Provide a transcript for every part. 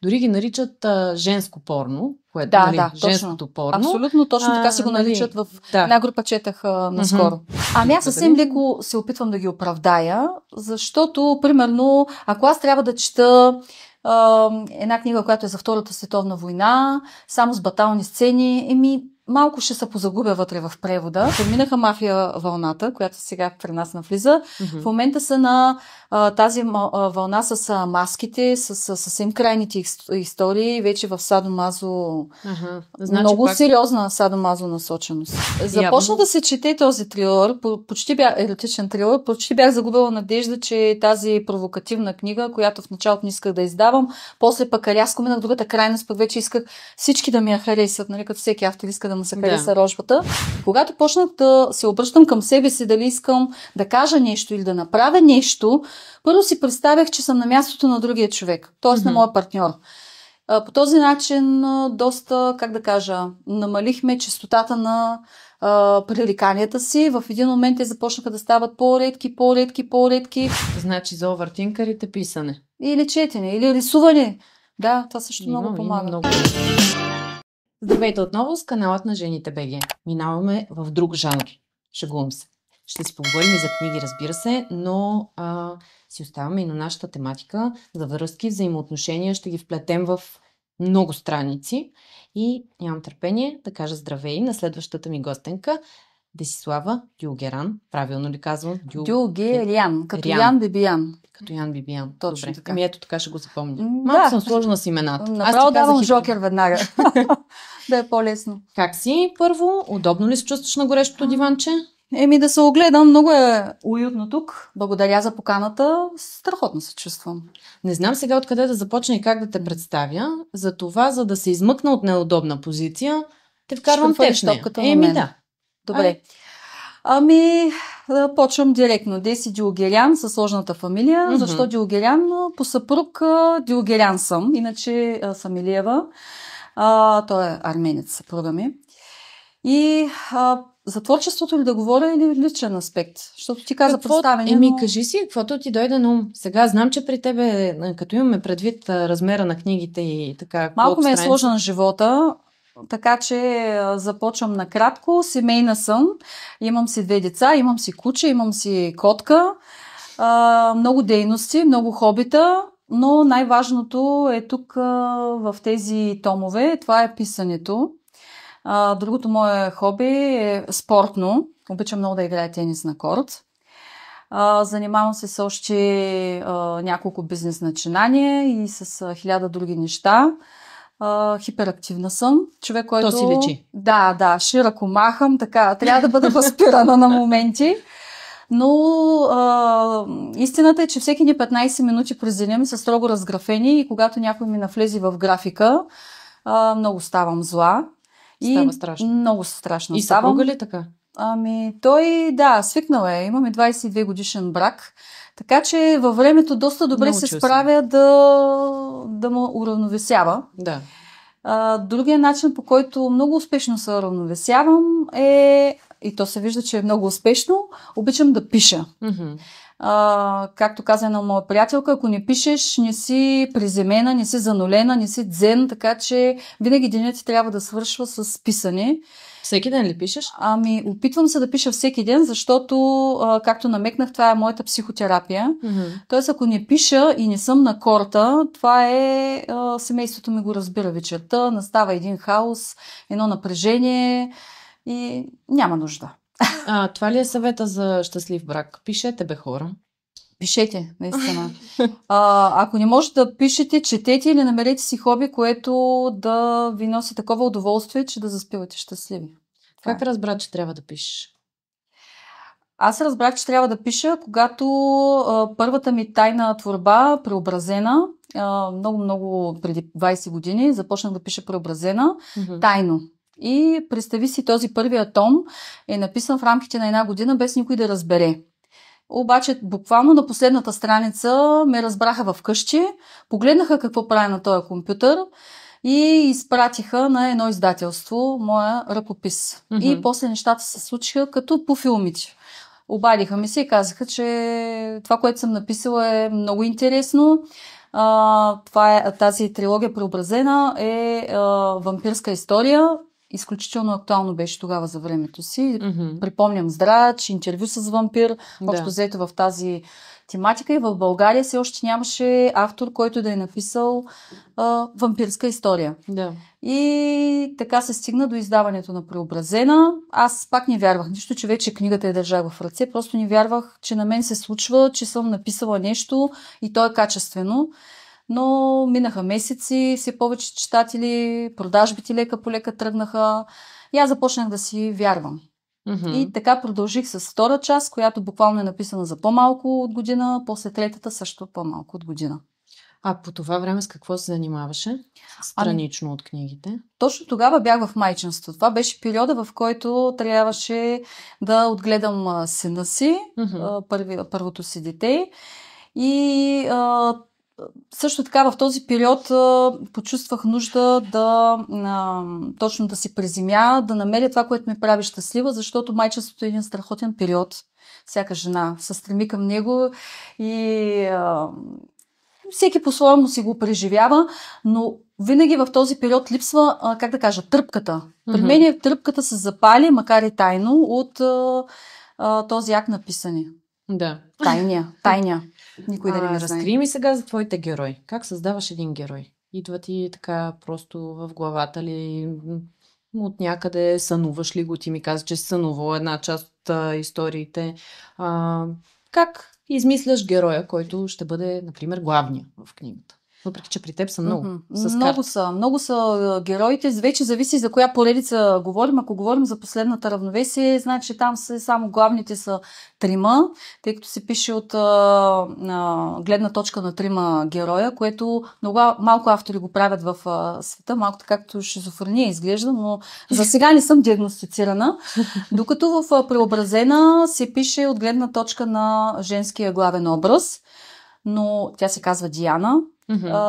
Дори ги наричат женско порно, което Да, женското точно. порно. Абсолютно точно така се го наричат в една група, четах наскоро. Ами аз съвсем леко се опитвам да ги оправдая, защото, примерно, ако аз трябва да чета една книга, която е за Втората световна война, само с батални сцени, малко ще се позагубя вътре в превода. Подминаха мафия вълната, която сега при нас навлиза. В момента са на тази вълна с маските, с съвсем крайните истории, вече в садомазо. Значи много сериозна садомазо насоченост. Започна да се чете този трилър, почти бях еротичен трилър, почти бях загубила надежда, че тази провокативна книга, която в началото не исках да издавам, после пък рязко минах другата крайност, пък вече исках всички да ми я харесат, нали, като всеки автор иска да му се хареса рожбата. Когато почнах да се обръщам към себе си, дали искам да кажа нещо или да направя нещо, първо си представях, че съм на мястото на другия човек, т.е. на моя партньор. По този начин доста, как да кажа, намалихме честотата на пререканията си. В един момент те започнаха да стават по-редки. Значи за овъртинкарите писане. Или четене, или рисуване. Да, това също много помага. Много. Здравейте отново с каналът на Жените БГ. Минаваме в друг жанр. Шегувам се. Ще си поговорим и за книги, разбира се, но си оставаме и на нашата тематика за връзки, взаимоотношения. Ще ги вплетем в много страници и нямам търпение да кажа здравей на следващата ми гостенка Десислава Дюлгеран. Правилно ли казвам? Дюлгерян, като Ян Бибиян. Като Ян Бибиян. Точно добре. така. Ами ето така ще го запомня. Малко съм сложна с имената. Направо давам жокер веднага. Да е по-лесно. Как си първо? Удобно ли се чувстваш на горещото диванче? Да се огледам. Много е уютно тук. Благодаря за поканата. Страхотно се чувствам. Не знам сега откъде да започна и как да те представя. За това, за да се измъкна от неудобна позиция, те вкарвам теб в нея. Да. Добре. Почвам директно. Деси Дюлгерян със сложната фамилия. Защо Дюлгерян? По съпруг Дюлгерян съм. Иначе съм Илиева. Той е арменец, съпруга ми. И за творчеството ли да говоря или личен аспект? Защото ти каза представяне. Кажи си, каквото ти дойде на ум. Сега знам, че при тебе, като имаме предвид размера на книгите и така... Малко ме е сложен живота, така че започвам накратко. Семейна съм. Имам си 2 деца, имам си куче, имам си котка. Много дейности, много хобита. Но най-важното е тук в тези томове. Това е писането. Другото мое хоби е спортно. Обичам много да играя тенис на корт. Занимавам се с още няколко бизнес начинания и с 1000 други неща. Хиперактивна съм. Човек, който... То си лечи. Да, широко махам, така. Трябва да бъда възпирана на моменти. Но истината е, че всеки ни 15 минути през деня ми са строго разграфени и когато някой ми навлезе в графика, много ставам зла. Става страшно. Много страшно и ставам. И съпруга ли така? Той, свикнал е. Имаме 22 годишен брак. Така че във времето доста добре се справя да му уравновесява. Да. Другия начин, по който много успешно се уравновесявам е, и то се вижда, че е много успешно, обичам да пиша. Както каза една моя приятелка, ако не пишеш, не си приземена, не си занулена, не си дзен, така че винаги денят ти трябва да свършва с писане. Всеки ден ли пишеш? Опитвам се да пиша всеки ден, защото, както намекнах, това е моята психотерапия. Тоест, ако не пиша и не съм на корта, това е... семейството ми го разбира вечерта, настава един хаос, едно напрежение и няма нужда. Това ли е съвета за щастлив брак? Пишете, бе, хора. Пишете, наистина. Ако не можете да пишете, четете или намерете си хоби, което да ви носи такова удоволствие, че да заспивате щастливи. Как разбра, че трябва да пишеш? Аз разбрах, че трябва да пиша, когато първата ми тайна творба, Преобразена, много преди 20 години, започнах да пиша Преобразена, тайно. И представи си, този първия том е написан в рамките на 1 година, без никой да разбере. Обаче, буквално на последната страница ме разбраха вкъщи, погледнаха какво правя на този компютър и изпратиха на едно издателство моя ръкопис. И после нещата се случиха като по филмите. Обадиха ми се и казаха, че това, което съм написала, е много интересно. Тази трилогия Преобразена е вампирска история. Изключително актуално беше тогава за времето си. Припомням Здрач, интервю с вампир, общо взето в тази тематика, и в България все още нямаше автор, който да е написал вампирска история. Да. И така се стигна до издаването на Преобразена. Аз пак не вярвах, нищо, че вече книгата я държах в ръце, просто не вярвах, че на мен се случва, че съм написала нещо и то е качествено. Но минаха месеци, все повече читатели, продажбите лека по лека тръгнаха и аз започнах да си вярвам. И така продължих с втора част, която буквално е написана за по-малко от година, после третата също по-малко от година. А по това време с какво се занимаваше? Странично от книгите? Точно тогава бях в майчинство. Това беше периода, в който трябваше да отгледам сина си, първото си дете. И също така в този период почувствах нужда точно да си приземя, да намеря това, което ме прави щастлива, защото майчинството е един страхотен период. Всяка жена се стреми към него и всеки по-своему си го преживява, но винаги в този период липсва, тръпката. При мен тръпката се запали, макар и тайно, от този акт на писане. Да. Тайня. Никой да не знае. Разкрий ми сега за твоите герои. Как създаваш един герой? Идва ти така просто в главата ли? От някъде сънуваш ли го? Ти ми каза, че си сънувал една част от историите. Как измисляш героя, който ще бъде, например, главния в книгата? Въпреки че при теб са много. Много са героите. Вече зависи за коя поредица говорим. Ако говорим за последната равновесие, значи там само главните са трима, тъй като се пише от гледна точка на трима героя, което много малко автори го правят в света, малко така както шизофрения изглежда, но за сега не съм диагностицирана. Докато в Преобразена се пише от гледна точка на женския главен образ, но тя се казва Диана.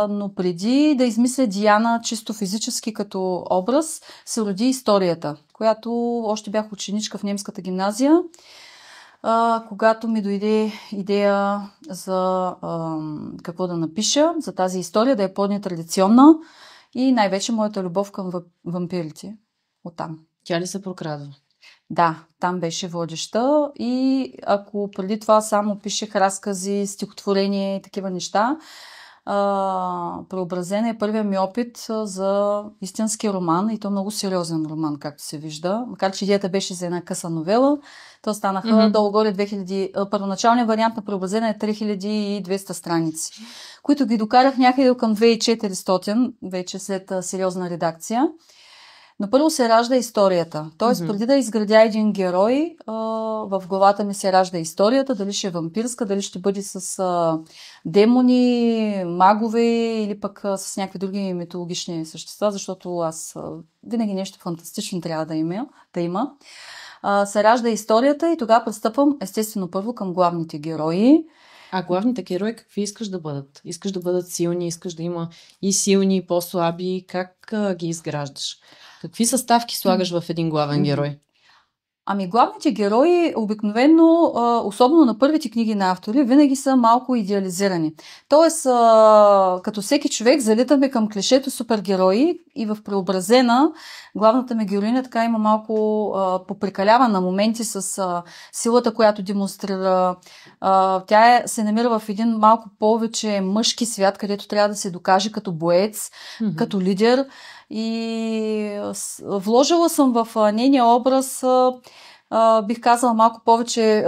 Но преди да измисля Диана чисто физически като образ, се роди историята, която още бях ученичка в немската гимназия, когато ми дойде идея за какво да напиша, за тази история, да е по-нетрадиционна и най-вече моята любов към вампирите оттам. Тя ли се прокрадва? Да, там беше водеща и ако преди това само пишех разкази, стихотворения и такива неща, Преобразена е първият ми опит за истински роман и то много сериозен роман, както се вижда. Макар че идеята беше за една къса новела, то станаха долу-горе 2000. Първоначалният вариант на Преобразена е 3200 страници, които ги докарах някъде към 2400, вече след сериозна редакция. Но първо се ражда историята. Тоест, преди да изградя един герой, в главата ми се ражда историята, дали ще е вампирска, дали ще бъде с демони, магове или пък с някакви други митологични същества, защото аз винаги нещо фантастично трябва да има. Се ражда историята и тогава пристъпвам естествено първо към главните герои. А главните герои какви искаш да бъдат? Искаш да бъдат силни, искаш да има и силни, и по-слаби. Как ги изграждаш? Какви съставки слагаш в един главен герой? Ами главните герои обикновено, особено на първите книги на автори, винаги са малко идеализирани. Тоест, като всеки човек, залитаме към клишето супергерои и в Преобразена главната ми героиня така има малко попрекалява на моменти с силата, която демонстрира. Тя се намира в един малко повече мъжки свят, където трябва да се докаже като боец, като лидер. И вложила съм в нейния образ, бих казала, малко повече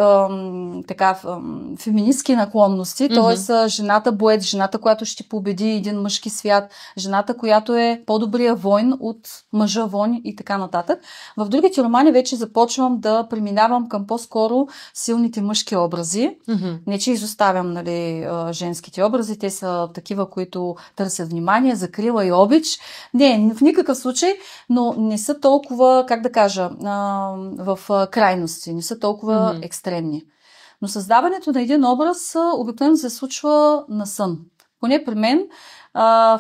феминистки наклонности, т.е. жената боец, жената, която ще победи един мъжки свят, жената, която е по-добрия войн от мъжа войн и така нататък. В другите романи вече започвам да преминавам към по-скоро силните мъжки образи. Не, че изоставям женските образи, те са такива, които търсят внимание, закрила и обич. Не, в никакъв случай, но не са толкова, в крайности, не са толкова екстремни. Но създаването на един образ обикновено се случва на сън. Поне при мен,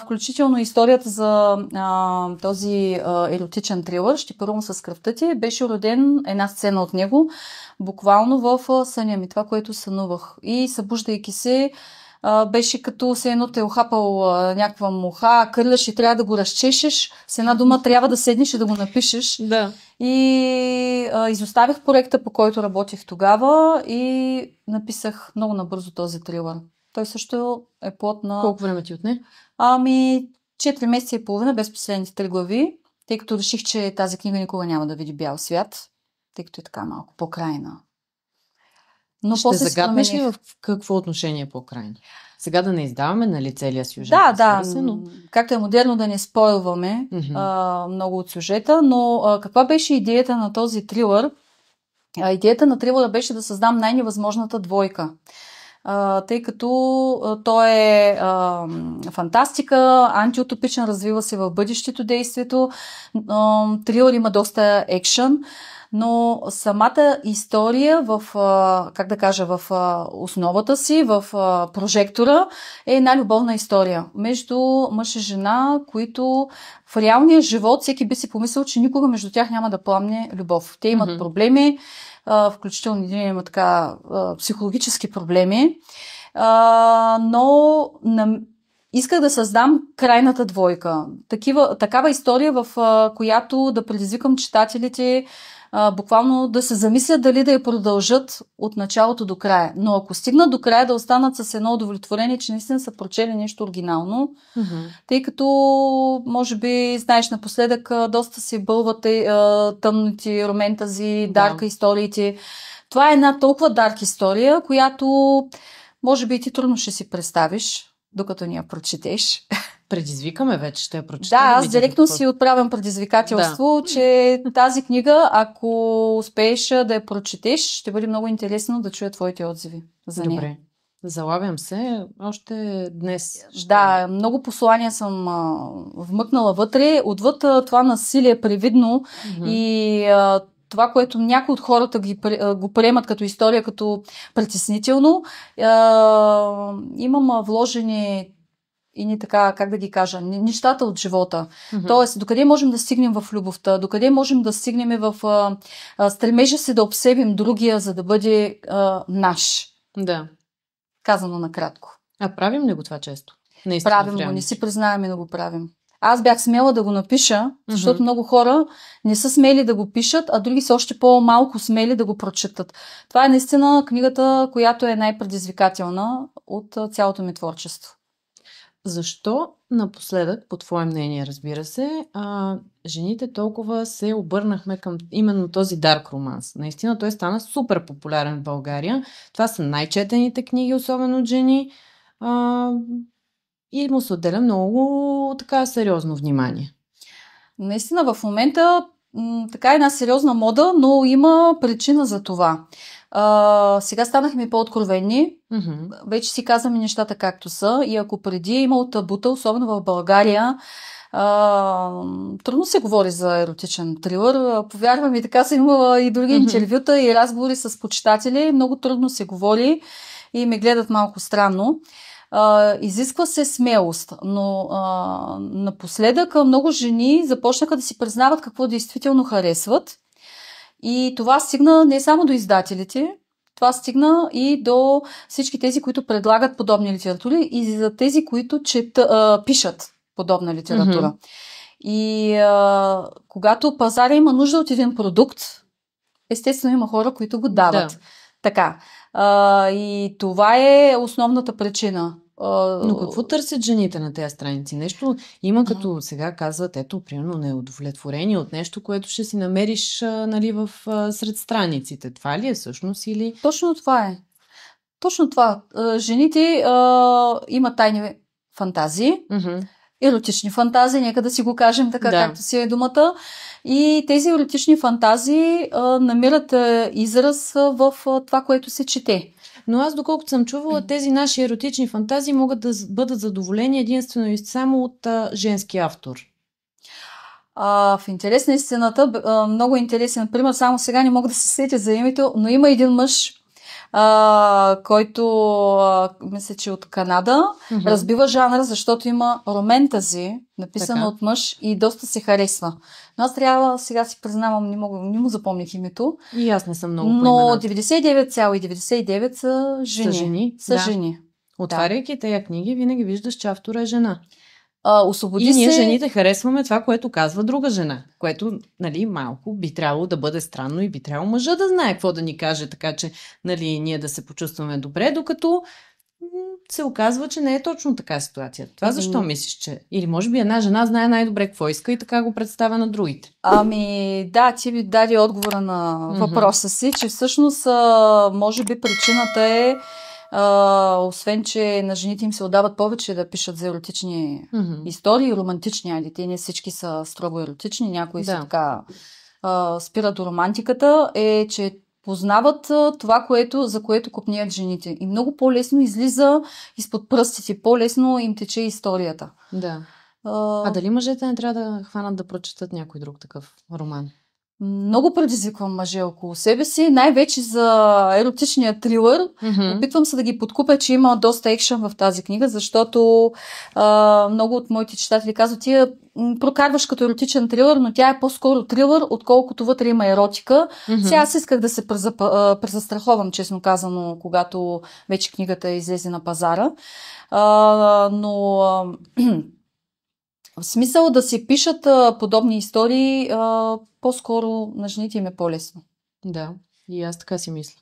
включително историята за този еротичен трилър "Ще първам с кръвта ти" беше роден една сцена от него, буквално в съня ми, това, което сънувах. И събуждайки се, беше като се едно те охапал някаква муха, кърляш и трябва да го разчешеш. С една дума трябва да седнеш и да го напишеш. Да. И изоставих проекта, по който работих тогава и написах много набързо този трилър. Той също е плод на... Колко време ти отне? 4 месеца и половина без последните 3 глави, тъй като реших, че тази книга никога няма да види бял свят, тъй като е така малко по-крайна. Но ще загаднеш ли в какво отношение по-крайно? Сега да не издаваме, нали, целия сюжет. Да, но... както е модерно да не спойлваме много от сюжета, но каква беше идеята на този трилър? Идеята на трилъра беше да създам най-невъзможната двойка. Тъй като той е фантастика, антиутопичен, развива се в бъдещето действието. Трилър има доста екшън, но самата история в основата си, в прожектора е една любовна история между мъж и жена, които в реалния живот всеки би си помислил, че никога между тях няма да пламне любов. Те имат проблеми, включително един има така психологически проблеми, но исках да създам крайната двойка. Такава история, в която да предизвикам читателите буквално да се замислят дали да я продължат от началото до края. Но ако стигнат до края, да останат с едно удовлетворение, че наистина са прочели нещо оригинално, тъй като, може би, знаеш, напоследък доста се бълват тъмните романтази, дарка историите. Това е една толкова дарк история, която, може би, ти трудно ще си представиш, докато ни я прочетеш. Предизвикаме вече, ще я прочета. Да, аз директно си отправям предизвикателство, че тази книга, ако успееш да я прочетеш, ще бъде много интересно да чуя твоите отзиви за нея. Добре. Залавям се още днес. Да, много послания съм вмъкнала вътре. Отвъд това насилие привидно и това, което някои от хората го приемат като история, като притеснително, имам вложени и ни така, как да ги кажа, нещата от живота. Тоест, докъде можем да стигнем в любовта, докъде можем да стигнем в стремежа си да обсебим другия, за да бъде наш. Да. Казано накратко. А правим ли го това често? Правим го, не си признаваме да го правим. Аз бях смела да го напиша, защото много хора не са смели да го пишат, а други са още по-малко смели да го прочетат. Това е наистина книгата, която е най-предизвикателна от цялото ми творчество. Защо напоследък, по твое мнение, разбира се, жените толкова се обърнахме към именно този дарк романс? Наистина той стана супер популярен в България. Това са най-четените книги, особено от жени. И му се отделя много така сериозно внимание. Наистина в момента така е една сериозна мода, но има причина за това. Сега станахме по-откровенни. Вече си казваме нещата както са. И ако преди е имало табута, особено в България, трудно се говори за еротичен трилър. Повярвам ми, така съм имала и други интервюта и разговори с почитатели. Много трудно се говори и ме гледат малко странно. Изисква се смелост, но напоследък много жени започнаха да си признават какво действително харесват. И това стигна не само до издателите, това стигна и до всички тези, които предлагат подобни литератури и за тези, които пишат подобна литература. И когато пазара има нужда от един продукт, естествено има хора, които го дават. Да. Така. И това е основната причина. Но какво търсят жените на тези страници? Нещо има, като сега казват, ето, примерно, неудовлетворение от нещо, което ще си намериш, нали, сред страниците. Това ли е всъщност или... Точно това е. Точно това. Жените имат тайни фантазии, еротични фантазии, нека да си го кажем така, както си е думата. И тези еротични фантазии намират израз в това, което се чете. Но аз, доколкото съм чувала, тези наши еротични фантазии могат да бъдат задоволени единствено и само от женски автор. В интерес на истината, много интересен пример, само сега не мога да се сетя за името, но има един мъж, който мисля, че от Канада, разбива жанра, защото има романтази, написано от мъж и доста се харесва. Но аз трябва, сега си признавам, не му запомних името. И аз не съм много но 99,99 са жени. Са жени? Са жени. Отваряйки тези книги, винаги виждаш, че автора е жена. Освободи И ние, се... жените, харесваме това, което казва друга жена, което, нали, малко би трябвало да бъде странно и би трябвало мъжа да знае какво да ни каже, така че, нали, ние да се почувстваме добре, докато се оказва, че не е точно така ситуация. Това защо мислиш, че... Или може би една жена знае най-добре какво иска и така го представя на другите? Да, ти ви даде отговора на въпроса си, че всъщност може би причината е освен, че на жените им се отдават повече да пишат за еротични истории, романтични, те не всички са строго еротични, някои са така спират до романтиката, е, че познават това, за което копнеят жените. И много по-лесно излиза изпод пръстите, по-лесно им тече историята. Да. Дали мъжете не трябва да хванат да прочетат някой друг такъв роман? Много предизвиквам мъже около себе си, най-вече за еротичния трилър. Опитвам се да ги подкупя, че има доста екшън в тази книга, защото много от моите читатели казват, ти я прокарваш като еротичен трилър, но тя е по-скоро трилър, отколкото вътре има еротика. Сега аз исках да се презастраховам, честно казано, когато вече книгата излезе на пазара. Но... В смисъл да се пишат подобни истории, по-скоро на жените им е по-лесно. Да, и аз така си мисля.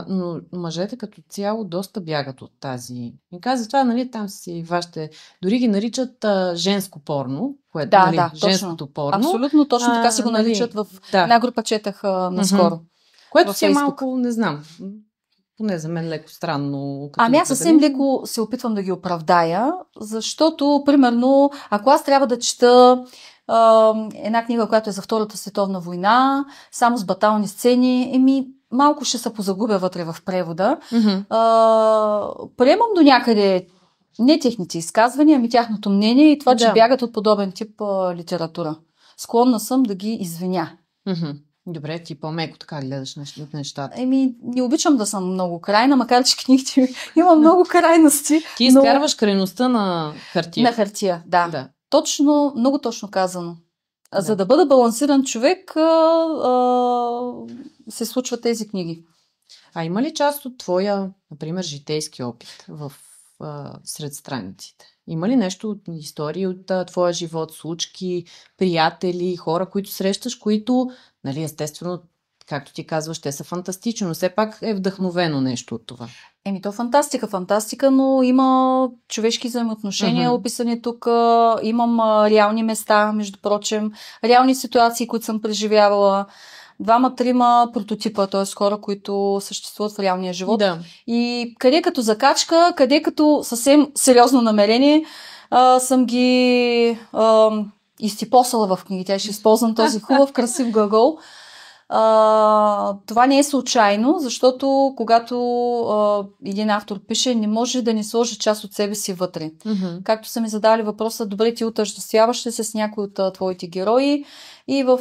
Но мъжете като цяло доста бягат от тази. И каза това, нали, там си вашите... Дори ги наричат женско порно, което, нали, женското точно. порно. Абсолютно точно така си го наричат в една група, четах наскоро. Което си е малко, не знам... Поне за мен леко странно. Аз съвсем леко се опитвам да ги оправдая, защото, примерно, ако аз трябва да чета една книга, която е за Втората световна война, само с батални сцени, малко ще се позагубя вътре в превода. Приемам до някъде не техните изказвания, ами тяхното мнение и това, че бягат от подобен тип литература. Склонна съм да ги извиня. Добре, ти по-меко така гледаш нещата. Не обичам да съм много крайна, макар че книгите има много крайности. Ти изкарваш крайността на хартия. На хартия, да. Точно, много точно казано. За да бъда балансиран човек, се случват тези книги. Има ли част от твоя, например, житейски опит сред страниците? Има ли нещо от истории от твоя живот, случки, приятели, хора, които срещаш, които, нали, естествено, както ти казваш, те са фантастични, но все пак е вдъхновено нещо от това? То фантастика, но има човешки взаимоотношения описани тук. Имам реални места, между прочим, реални ситуации, които съм преживявала. 2-3 прототипа, т.е. хора, които съществуват в реалния живот. Да. И къде като закачка, къде като съвсем сериозно намерение, съм ги изтипосала в книгите. Ще използвам този хубав, красив глагол. Това не е случайно, защото когато един автор пише, не може да не сложи част от себе си вътре. Както са ми задали въпроса, добре, ти отъждествяваш ли се с някой от твоите герои и в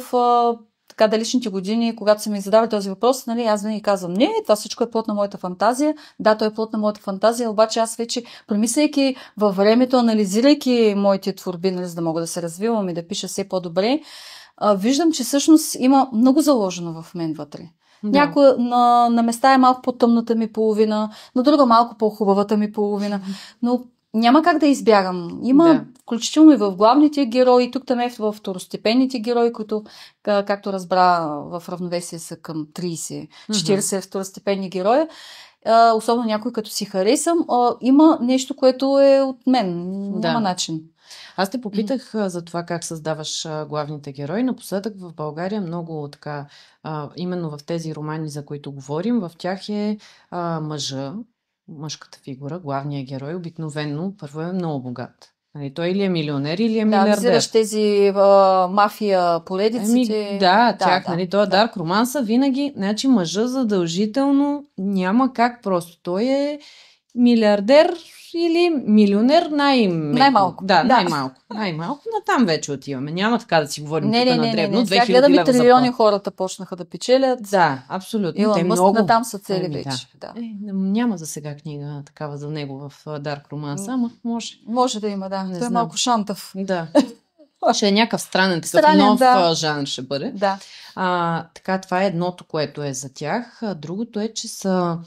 така далечните години, когато са ми задавали този въпрос, нали, аз винаги казвам, не, това всичко е плод на моята фантазия. Да, то е плод на моята фантазия, обаче аз вече, премисляйки във времето, анализирайки моите творби, нали, за да мога да се развивам и да пиша все по-добре, виждам, че всъщност има много заложено в мен вътре. Някоя на места е малко по-тъмната ми половина, на друга малко по-хубавата ми половина, но няма как да избягам. Има включително и в главните герои, тук там е в второстепенните герои, които, както разбра, в равновесие са към 30-40 второстепенни героя. Особено някой като си харесам, има нещо, което е от мен. Няма начин. Аз те попитах за това как създаваш главните герои. Напоследък в България много така, именно в тези романи, за които говорим, в тях е мъжката фигура, главният герой, обикновено първо е много богат. Нали, той или е милионер, или е милиардер. Да, взираш тези мафия поредиците. Тях, нали, той е дарк романса, винаги, значи мъжа задължително няма как просто. Той е милиардер или милионер най-малко. Да, най-малко. Най-малко, натам вече отиваме. Няма така да си говорим тук на дребно. Не. Сега гледаме трилиони хората почнаха да печелят. Да, абсолютно. Илон Мъск натам са цели вече. Да. Няма за сега книга такава за него в Дарк романса, ама може. Може да има, да. Той е малко шантав. Да. Ще е някакъв странен нов жанр ще бъде. Да. Така, това е едното, което е за тях. Другото е, че са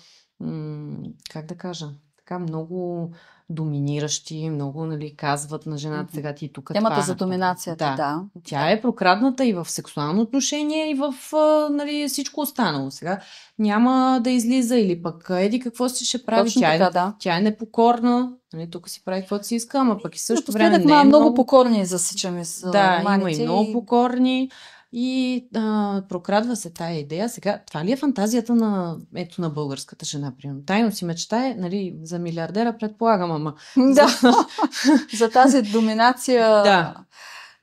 как да кажа, така много доминиращи, много, нали, казват на жената сега ти тук Темата това. за доминацията, да. Тя е прокрадната и в сексуално отношение, и в нали, всичко останало. Сега няма да излиза или пък еди какво си ще прави. Точно така, да. Тя е непокорна. Нали, тук си прави каквото си иска, ама пък и също време Напоследък не е много покорни засичаме с има и много покорни. И прокрадва се тая идея. Сега, това ли е фантазията на българската жена? Примерно. Тайно си мечтае, нали, за милиардера, предполагам, ама. Да, за тази доминация. Да.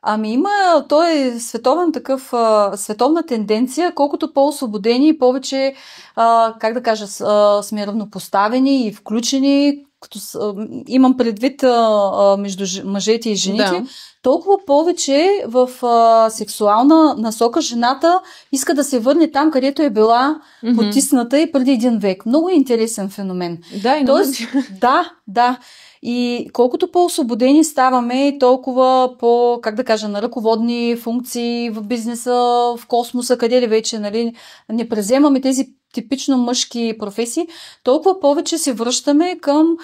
Ами има, то е световна тенденция, колкото по-освободени и повече, как да кажа, сме равнопоставени и включени, като имам предвид между мъжете и жените, толкова повече в сексуална насока жената иска да се върне там, където е била потисната и преди 1 век. Много интересен феномен. Да, и тоест, да. И колкото по-освободени ставаме, толкова как да кажа, на ръководни функции в бизнеса, в космоса, къде ли вече, нали, не преземаме тези типично мъжки професии, толкова повече се връщаме към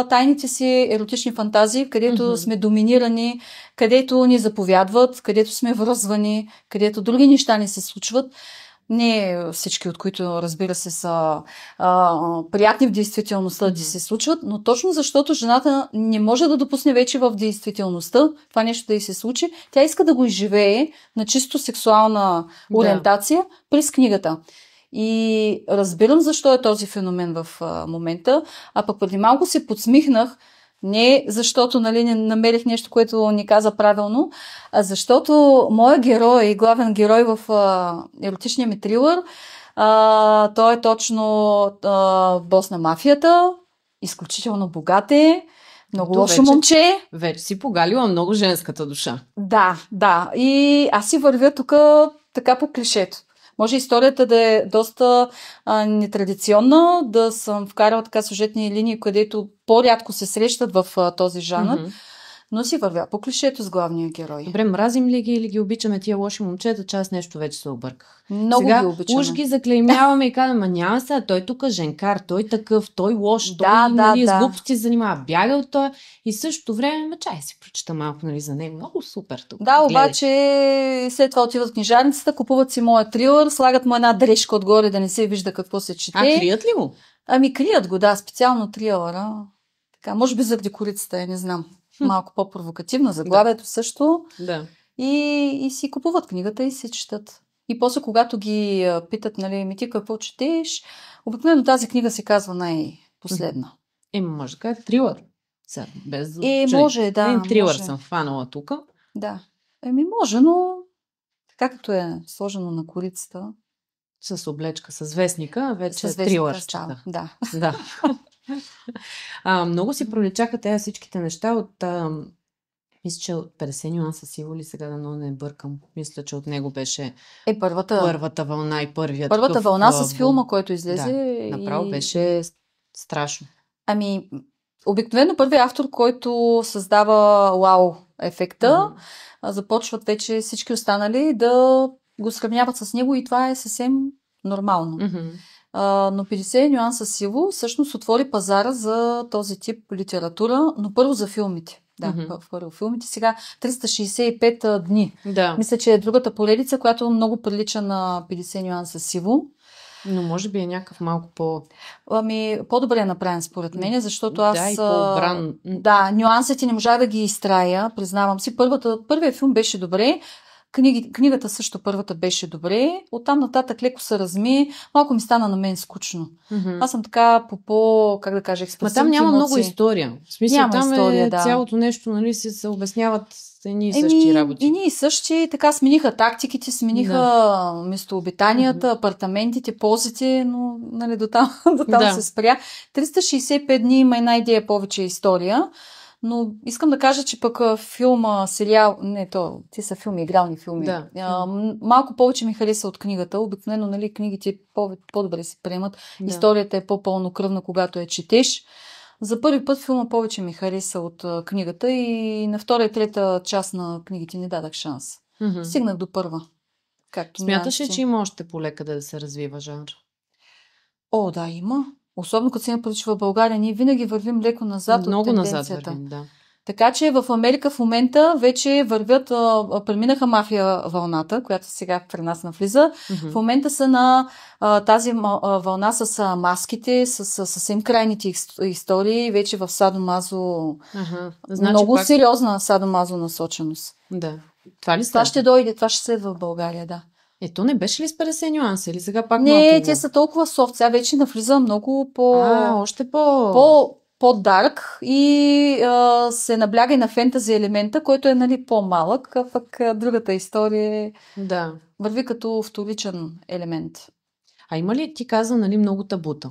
тайните си еротични фантазии, където сме доминирани, където ни заповядват, където сме връзвани, където други неща не се случват. Не всички, от които, разбира се, са приятни в действителността да се случват, но точно защото жената не може да допусне вече в действителността това нещо да й се случи, тя иска да го изживее на чисто сексуална ориентация през книгата. И разбирам защо е този феномен в момента, а пък преди малко се подсмихнах, не защото, нали, не намерих нещо, което ни каза правилно, а защото моят герой, главен герой в еротичния ми трилър, той е точно бос на мафията, изключително богат е, много лошо момче. Вече си погалила много женската душа. Да. И аз си вървя тук така по клишето. Може историята да е доста нетрадиционна, да съм вкарала така сюжетни линии, където по-рядко се срещат в този жанр, но си вървя по клишето с главния герой. Добре, мразим ли ги или ги обичаме тия лоши момчета, че аз нещо вече се обърках. Много сега, ги обичаме. уж ги заклеймяваме и казваме, няма сега, той тук женкар, той такъв, той лош, той нали, с глупости се занимава, бяга от той и същото време, чай си прочита малко, нали, за него. Много супер тук. Да, обаче след това отиват в книжарницата, купуват си моя трилър, слагат му една дрежка отгоре да не се вижда какво се чете. Крият ли го? Ами крият го, да, специално трилъра. Така, може би заради корицата, не знам. Малко по-провокативна, заглавието също. Да. И си купуват книгата и се четат. И после, когато ги питат, нали, ти какво четеш, обикновено тази книга се казва най-последна. Може да кажа трилър. Без може, да. Трилър съм фанала тук. Да. Може, но така като е сложено на корицата. С облечка, с вестника, вече е трилър. Да. Много си проличаха тези всичките неща от мисля, че от 50 нюанса сиво ли сега, но не бъркам. Мисля, че от него беше първата вълна и първият. Първата вълна с филма, който излезе. Да, направо беше страшно. Обикновено първият автор, който създава вау ефекта, започват вече всички останали да го сравняват с него и това е съвсем нормално. Но 50 нюанса сиво всъщност отвори пазара за този тип литература, но първо за филмите. Първо филмите. Сега 365 дни. Да. Мисля, че е другата поредица, която много прилича на 50 нюанса сиво. Но може би е някакъв малко по-добре е направен според мен, защото аз... Да, и по-обран. Да, нюансите не можа да ги изтрая, признавам си. Първият филм беше добре, книгата също първата беше добре, оттам нататък леко се разми, малко ми стана на мен скучно. Аз съм така как да кажа, експресивни емоции. Там няма много история. В смисъл, там цялото нещо, нали, се обяснява едни и същи работи. Едни и същи, така смениха тактиките, смениха местообитанията, апартаментите, позите, но нали, до там се спря. 365 дни има една идея повече история, но искам да кажа, че пък филма, сериал, те са филми, игрални филми. Малко повече ми хареса от книгата. Обикновено, нали, книгите по-добре се приемат. Историята е по-пълнокръвна, когато я четеш. За първи път филма повече ми хареса от книгата и на втора и трета част на книгите не дадах шанс. Стигнах до първа. Смяташ ли, че има още полека да се развива жанр? Да, има. особено като се има предвид в България, ние винаги вървим леко назад Много от тенденцията. назад вървим, да. Така че в Америка в момента вече вървят, преминаха мафия вълната, която сега при нас навлиза. В момента са на тази вълна с маските, с съвсем крайните истории, вече в садомазо. Значи много сериозна садомазо насоченост. Да. Това ли това ще дойде, това ще следва в България, да. Ето не беше ли с 50 нюанса или сега пак не, малко? Те са толкова софт, сега вече навлиза много още по-дарк и се набляга и на фентази елемента, който е, нали, по-малък, а пък другата история върви като вторичен елемент. А има ли, ти каза, нали, много табута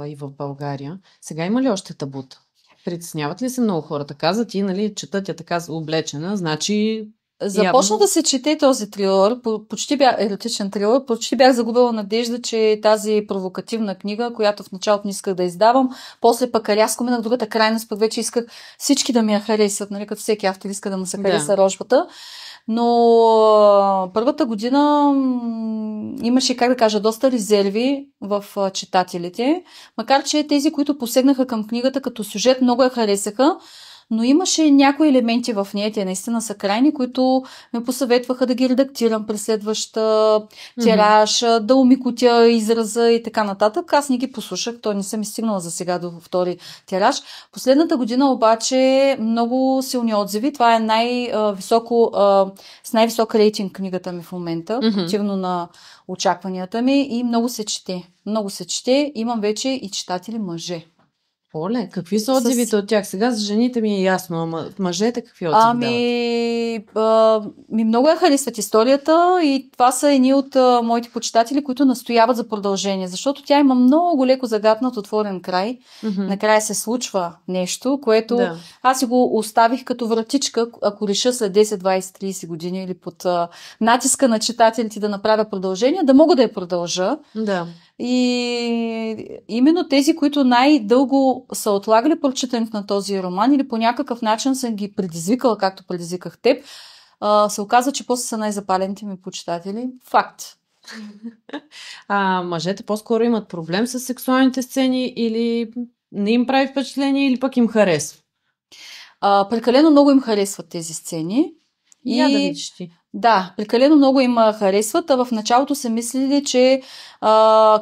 и в България? Сега има ли още табута? Притесняват ли се много хората? Казват ти, нали, четат я така облечена, значи... Започна да се чете този трилър, еротичен трилър, почти бях загубила надежда, че тази провокативна книга, която в началото не исках да издавам, после пък рязко минах другата крайност, пък вече исках всички да ми я харесат, нали, като всеки автор иска да му се хареса рожбата. Но първата година имаше, как да кажа, доста резерви в читателите, макар че тези, които посегнаха към книгата като сюжет, много я харесаха. Но имаше някои елементи в нея, те наистина са крайни, които ме посъветваха да ги редактирам през следваща тираж, да умикотя израза и така нататък. Аз не ги послушах, то не съм стигнала за сега до втори тираж. Последната година обаче много силни отзиви. Това е с най-висок рейтинг книгата ми в момента, противно на очакванията ми, и много се чете. Много се чете. Имам вече и читатели мъже. Оле, какви са отзивите от тях? Сега за жените ми е ясно, ама мъжете какви отзиви дават? Много я харесват историята и това са едни от моите почитатели, които настояват за продължение, защото тя има много леко загатнат отворен край. Накрая се случва нещо, което аз си го оставих като вратичка, ако реша след 10, 20, 30 години или под натиска на читателите да направя продължение, да мога да я продължа. Да. И именно тези, които най-дълго са отлагали прочитането на този роман или по някакъв начин съм ги предизвикала, както предизвиках теб, се оказва, че после са най-запалените ми почитатели. Факт. Мъжете по-скоро имат проблем с сексуалните сцени или не им прави впечатление или пък им харесва? Прекалено много им харесват тези сцени. Да видиш ти. Да, прекалено много им харесват, а в началото са мислили, че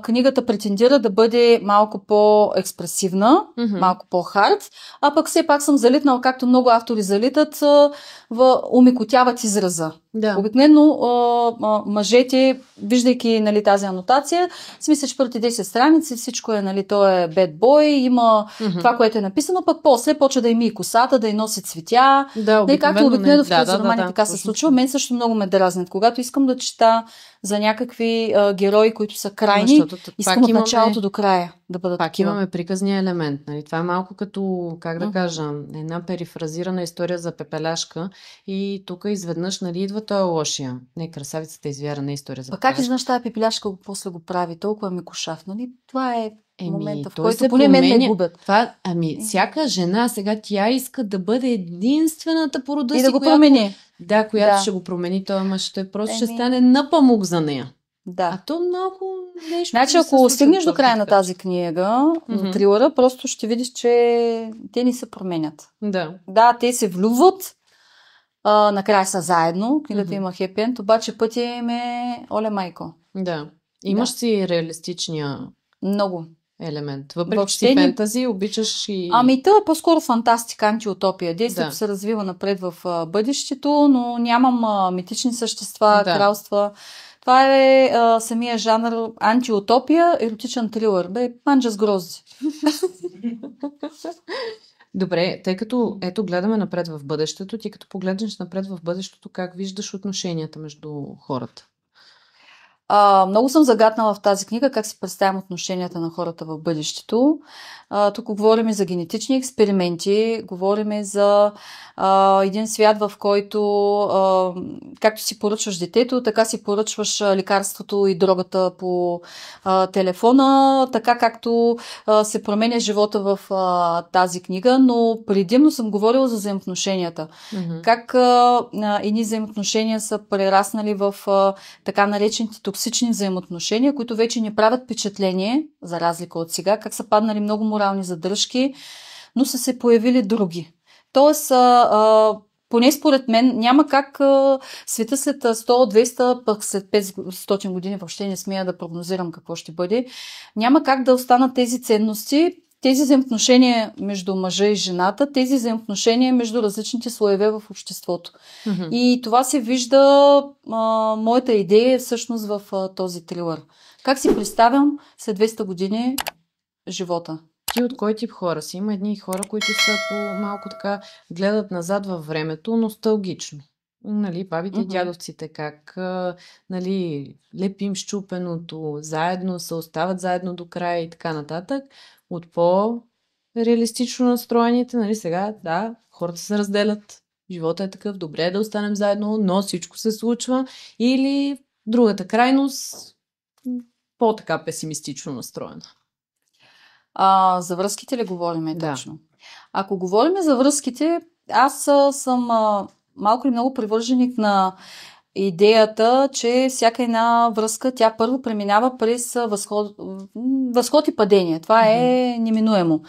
книгата претендира да бъде малко по-експресивна, малко по-хард, а пък все пак съм залитнала, както много автори залитат, умекотяват израза. Да. Обикновено мъжете, виждайки, нали, тази анотация, си мисля, че първите 10 страници всичко е, нали, той е bad boy, има това, което е написано, пък после почва да има и косата, да й носи цветя. Както обикновено в тези романи така се случва. Мен също много ме дразнят. Когато искам да чета за някакви герои, които са крайни, искам от началото до края да бъдат такива. Имаме приказния елемент. Нали? Това е малко като, как да кажа, една перифразирана история за пепеляшка и тук изведнъж, нали, идва той лошия. Не, красавицата извяра, не история за пепеляшка. Как изведнъж тази пепеляшка после го прави? Толкова ми кошав, нали? Това е момента, в който поне мен ме губят. Всяка жена сега тя иска да бъде единствената по рода си, и да го промени. Която ще го промени този мъж. Той просто ще стане на памук за нея. Да. А то много нещо... Значи, ако стигнеш до края на тази книга, трилъра, просто ще видиш, че те не се променят. Да, те се влюбват, накрая са заедно, книгата има хепи енд, обаче пътя им е оле майко. Да. Имаш си реалистичния много елемент. Въпреки че си фентази, обичаш и... то е по-скоро фантастика, антиутопия. Действието се развива напред в бъдещето, но нямам митични същества, кралства. Това е самия жанр антиутопия, еротичен трилър. Манджа с грозди. Добре, тъй като гледаме напред в бъдещето, ти като погледнеш напред в бъдещето, как виждаш отношенията между хората? Много съм загатнала в тази книга как си представям отношенията на хората в бъдещето. Тук говорим и за генетични експерименти, говорим за един свят, в който както си поръчваш детето, така си поръчваш лекарството и дрогата по телефона, така както се променя живота в тази книга, но предимно съм говорила за взаимоотношенията. Как едни взаимоотношения са прераснали в така наречените токсични взаимоотношения, които вече не правят впечатление, за разлика от сега, как са паднали много морални задръжки, но са се появили други. Тоест, поне според мен, няма как света след 100-200, пък след 500 години, въобще не смея да прогнозирам какво ще бъде, няма как да останат тези ценности, тези взаимоотношения между мъжа и жената, тези взаимоотношения между различните слоеве в обществото. Mm-hmm. И това се вижда, моята идея е всъщност в този трилър. Как си представям след 200 години живота? Ти от кой тип хора си? Има едни хора, които са по малко така гледат назад във времето, носталгично. Нали, бабите и дядовците, как нали, лепим счупеното, заедно се остават заедно до края и така нататък. От по-реалистично настроените, нали, сега, да, хората се разделят. Живота е такъв, добре е да останем заедно, но всичко се случва. Или другата крайност, по-така песимистично настроена. За връзките ли говорим точно? Да. Ако говорим за връзките, аз съм малко или много привърженик на идеята, че всяка една връзка, тя първо преминава през възход и падение. Това е неминуемо.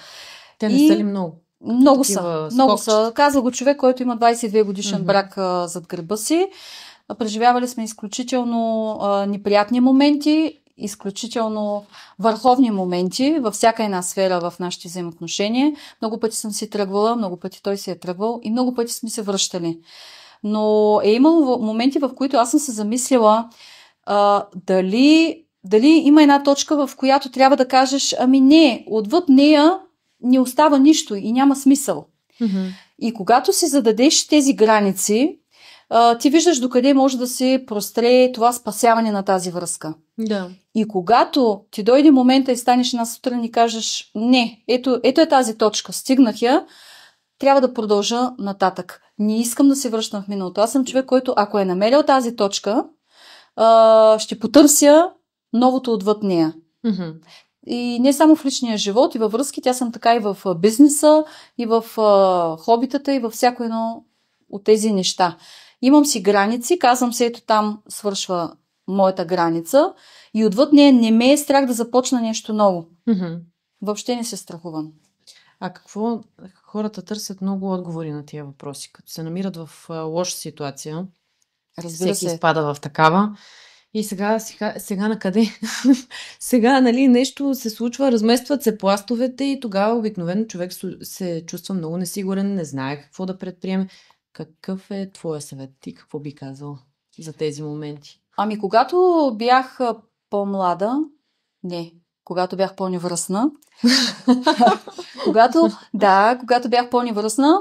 Те не са ли много? Много са. Казва го човек, който има 22 годишен брак зад гърба си. Преживявали сме изключително неприятни моменти, изключително върховни моменти във всяка една сфера в нашите взаимоотношения. Много пъти съм си тръгвала, много пъти той се е тръгвал и много пъти сме се връщали. Но е имало моменти, в които аз съм се замислила дали има една точка, в която трябва да кажеш, ами не, отвъд нея не остава нищо и няма смисъл. Mm-hmm. И когато си зададеш тези граници, ти виждаш докъде може да се простре това спасяване на тази връзка. Да. И когато ти дойде момента и станеш една сутрин и кажеш, не, ето е тази точка, стигнах я, трябва да продължа нататък. Не искам да се връщам в миналото. Аз съм човек, който ако е намерил тази точка, ще потърся новото отвъд нея. Mm-hmm. И не само в личния живот, и във връзки, тя съм така и в бизнеса, и в хобитата, и във всяко едно от тези неща. Имам си граници, казвам се, ето там свършва моята граница и отвъд нея не ме е страх да започна нещо ново. Mm-hmm. Въобще не се страхувам. А какво хората търсят много отговори на тия въпроси, като се намират в лоша ситуация? Разбира всеки се. изпада в такава. И сега на къде? Сега, нали, нещо се случва, разместват се пластовете и тогава обикновено човек се чувства много несигурен, не знае какво да предприеме. Какъв е твоя съвет? Ти какво би казал за тези моменти? Ами, когато бях по-млада, когато бях по-невръстна, когато бях по-невръстна,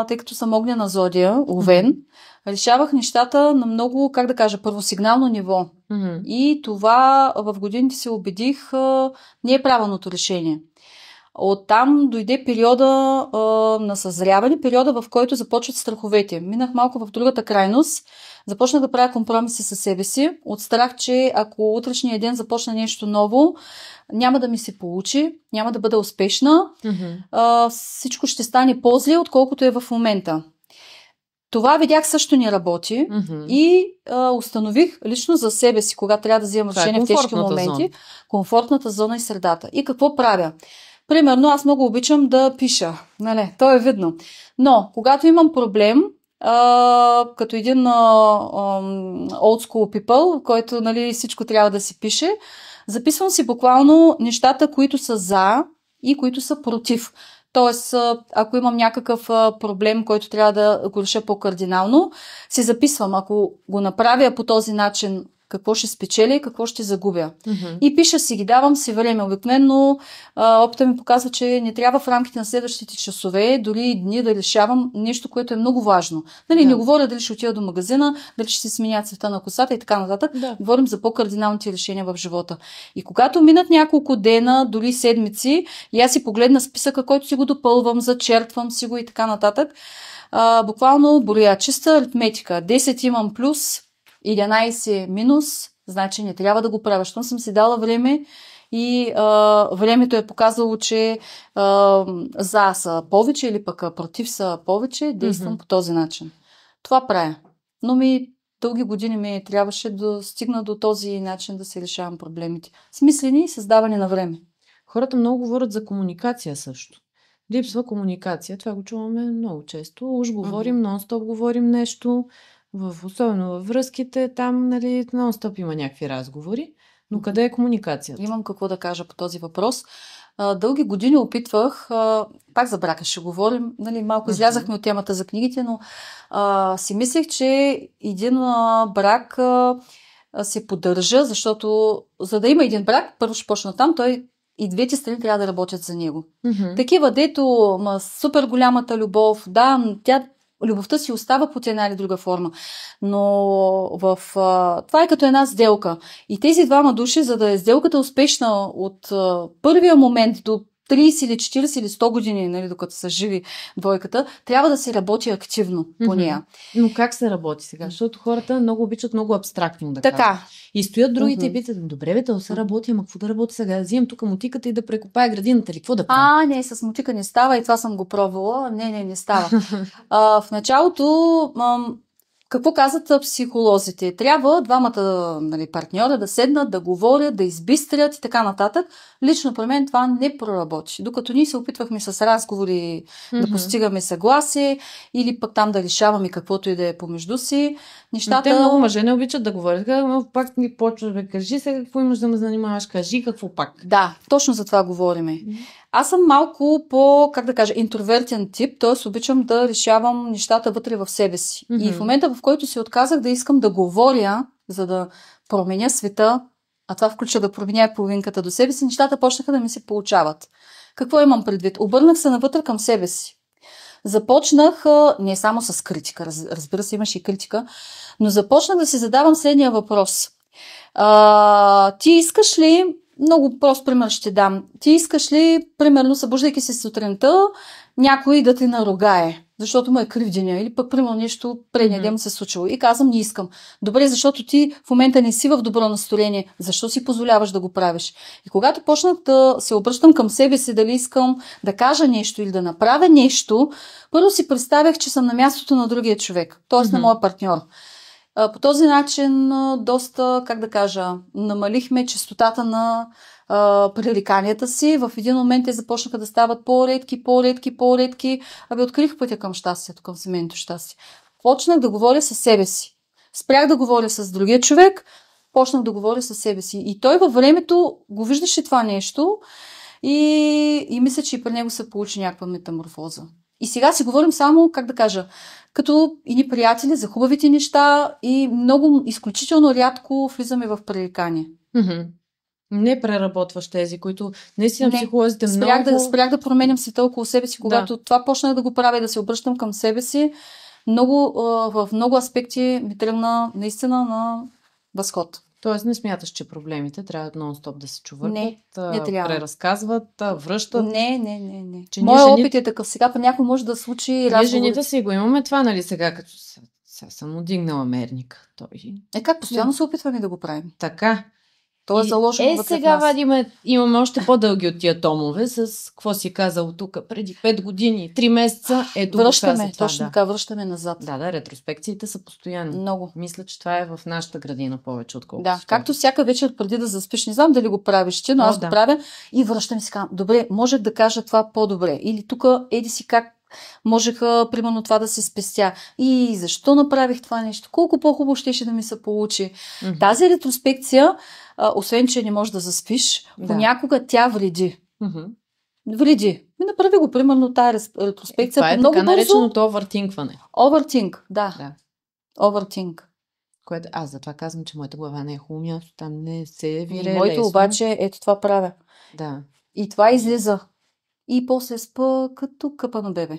тъй като съм огнена зодия, Овен, решавах нещата на много, как да кажа, първосигнално ниво. Mm-hmm. И това в годините се убедих не е правилното решение. Оттам дойде периода на съзряване, периода, в който започват страховете. Минах малко в другата крайност. Започнах да правя компромиси със себе си. От страх, че ако утрешния ден започна нещо ново, няма да ми се получи, няма да бъда успешна. Mm-hmm. Всичко ще стане по-зле, отколкото е в момента. Това видях също не работи и установих лично за себе си, когато трябва да вземам решение в тежки моменти, комфортната зона и средата. И какво правя? Примерно, аз много обичам да пиша. Нали? То е видно. Но, когато имам проблем, като един old school people, който, нали, всичко трябва да си пише, записвам си буквално нещата, които са за и които са против. Тоест, ако имам някакъв проблем, който трябва да го реша по-кардинално, си записвам. Ако го направя по този начин, какво ще спечеля и какво ще загубя. Mm-hmm. И пиша си ги, давам си време. Обикновено опита ми показва, че не трябва в рамките на следващите часове, дори дни да решавам нещо, което е много важно. Нали, не говоря дали ще отида до магазина, дали ще се сменя цвета на косата и така нататък. Говорим за по-кардиналните решения в живота. И когато минат няколко дена, дори седмици, и аз си погледна списъка, който си го допълвам, зачертвам си го и така нататък, буквално броя чиста аритметика. 10 имам плюс, 11 минус, значи не трябва да го правя. Щом съм си дала време и времето е показало, че за са повече или пък против са повече, действам по този начин. Това правя. Но ми дълги години ми трябваше да стигна до този начин да се решавам проблемите. Смислени и създаване на време. Хората много говорят за комуникация също. Липсва комуникация. Това го чуваме много често. Уж говорим, нон-стоп говорим нещо. Особено във връзките, там, нали, нон-стоп има някакви разговори. Но къде е комуникацията? Имам какво да кажа по този въпрос. Дълги години опитвах, пак за брака ще говорим, нали, малко излязахме от темата за книгите, но си мислех, че един брак се поддържа, защото за да има един брак, първо ще почна там, той и двете страни трябва да работят за него. Такива, дето супер голямата любов, да, любовта си остава под една или друга форма. Но това е като една сделка. И тези двама души, за да е сделката успешна от първия момент до 30 или 40 или 100 години, нали, докато са живи двойката, трябва да се работи активно по нея. Но как се работи сега? Защото хората много обичат много абстрактно да така кажат. И стоят другите и питат, добре бе, да се работи, ама какво да работи сега? Да взимам тук мотиката и да прекопая градината или какво да правя? Не, с мотика не става и това съм го пробвала. Не става. В началото какво казват психолозите? Трябва двамата, нали, партньора да седнат, да говорят, да избистрят и така нататък. Лично при мен това не проработи. Докато ние се опитвахме с разговори да постигаме съгласие или пък там да решаваме каквото и да е помежду си, нещата... Те много мъже не обичат да говорят. Пак ни почваш да кажи сега какво имаш да ме занимаваш, кажи какво пак. Да, точно за това говориме. Аз съм малко по, как да кажа, интровертен тип, т.е. обичам да решавам нещата вътре в себе си. И в момента, в който се отказах да искам да говоря, за да променя света, а това включва да променя половинката до себе си, нещата почнаха да ми се получават. Какво имам предвид? Обърнах се навътре към себе си. Започнах, не само с критика, разбира се, имаше и критика, но започнах да си задавам следния въпрос. Ти искаш ли, много прост пример ще дам, ти искаш ли, примерно, събуждайки се сутринта, някой да те наругае, защото му е крив деня, или пък, примерно, нещо предния ден се случило. И казвам, не искам. Добре, защото ти в момента не си в добро настроение. Защо си позволяваш да го правиш? И когато почнах да се обръщам към себе си, дали искам да кажа нещо или да направя нещо, първо си представях, че съм на мястото на другия човек, т.е. на моя партньор. По този начин доста, как да кажа, намалихме честотата на пререканията си. В един момент те започнаха да стават по-редки. Открих пътя към щастието, към семейното щастие. Почнах да говоря със себе си. Спрях да говоря с другия човек, почнах да говоря със себе си. И той във времето го виждаше това нещо и мисля, че и при него се получи някаква метаморфоза. И сега си говорим само, как да кажа, като ни приятели за хубавите неща и много изключително рядко влизаме в пререкания. Не преработваш тези, които наистина психолозите много... Спрях да променям света около себе си, когато това почнах да го правя и да се обръщам към себе си. В много аспекти ми тръгна наистина на възход. Тоест не смяташ, че проблемите трябва нон-стоп да се чувъркат, не трябва. Преразказват, връщат? Не. Моя опит е такъв. Сега по някой може да случи разговор. Ние жените си го имаме това, нали, сега като съм удигнала мерник. Как постоянно се опитваме да го правим? Така. То е заложено вътре сега в нас. имаме още по-дълги от тия томове с какво си казал тук преди 5 години, 3 месеца. Връщаме, точно така, връщаме назад. Да, ретроспекциите са постоянни. Много. Мисля, че това е в нашата градина повече отколкото. Да, както всяка вечер преди да заспиш, не знам дали го правиш ти, но аз го правя и връщам и си казвам, добре, можех да кажа това по-добре. Или тук, еди си как можеха, примерно, това да се спестя. И защо направих това нещо? Колко по-хубаво щеше да ми се получи. Тази ретроспекция, освен, че не можеш да заспиш, понякога тя вреди. Вреди. Направи го, примерно, тази ретроспекция. Това е така нареченото овъртинкване. Овъртинк, да. Овъртинк. Което аз затова казвам, че моята глава не е хубаво място, там не се вире. Моето обаче, ето това правя. Да. И това излиза. И после спа като къпано бебе.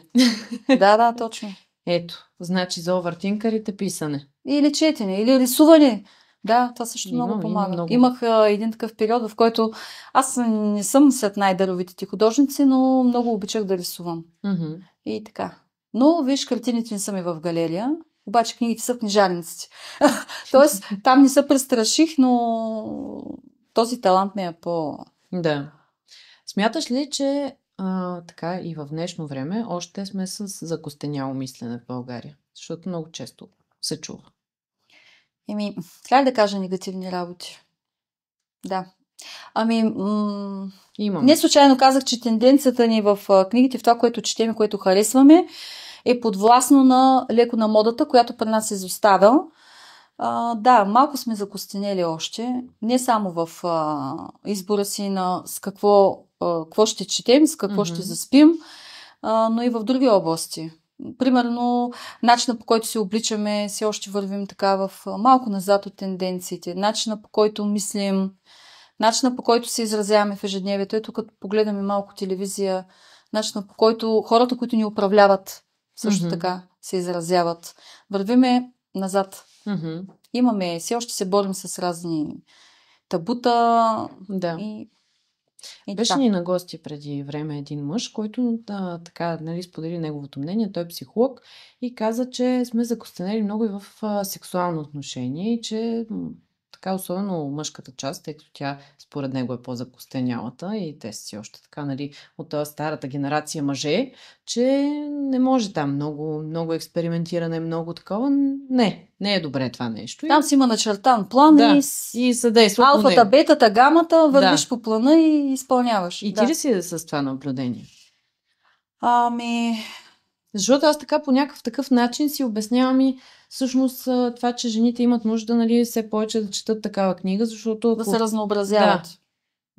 Да, точно. Ето, значи за овъртинкарите писане. Или четене, или рисуване. Да, това също много помага. Имах един такъв период, в който аз не съм след най-даровитите художници, но много обичах да рисувам. И така. Но, виж, картините не са ми в галерия, обаче книгите са в книжарниците. Тоест, там не се престраших, но този талант ми е по... Да. Смяташ ли, че така и в днешно време още сме с закостеняло мислене в България? Защото много често се чува. Трябва да кажа негативни работи. Да. Не случайно казах, че тенденцията ни в книгите, в това, което четем и което харесваме, е подвластно леко на модата, която при нас изоставя. Да, малко сме закостенели още. Не само в избора си на с какво ще четем, с какво ще заспим, но и в други области. Примерно, начина по който се обличаме, все още вървим така в малко назад от тенденциите. Начина по който мислим, начина по който се изразяваме в ежедневието. Ето като погледаме малко телевизия, начина по който хората, които ни управляват, също така се изразяват. Вървиме назад. Все още се борим с разни табута. Да. Беше ни на гости преди време един мъж, който така, сподели неговото мнение. Той е психолог и каза, че сме закостенели много и в сексуално отношение и че така, особено мъжката част, тъй като тя според него е по-закостенялата и те си още така, от старата генерация мъже, че не може там много експериментиране, много такова. Не е добре това нещо. Там си има начертан план и съдейства алфата, бетата, гамата, вървиш по плана и изпълняваш. И ти ли си с това наблюдение? Защото аз така по някакъв такъв начин си обяснявам всъщност това, че жените имат нужда, все повече да четат такава книга, защото... Да се разнообразяват. Да,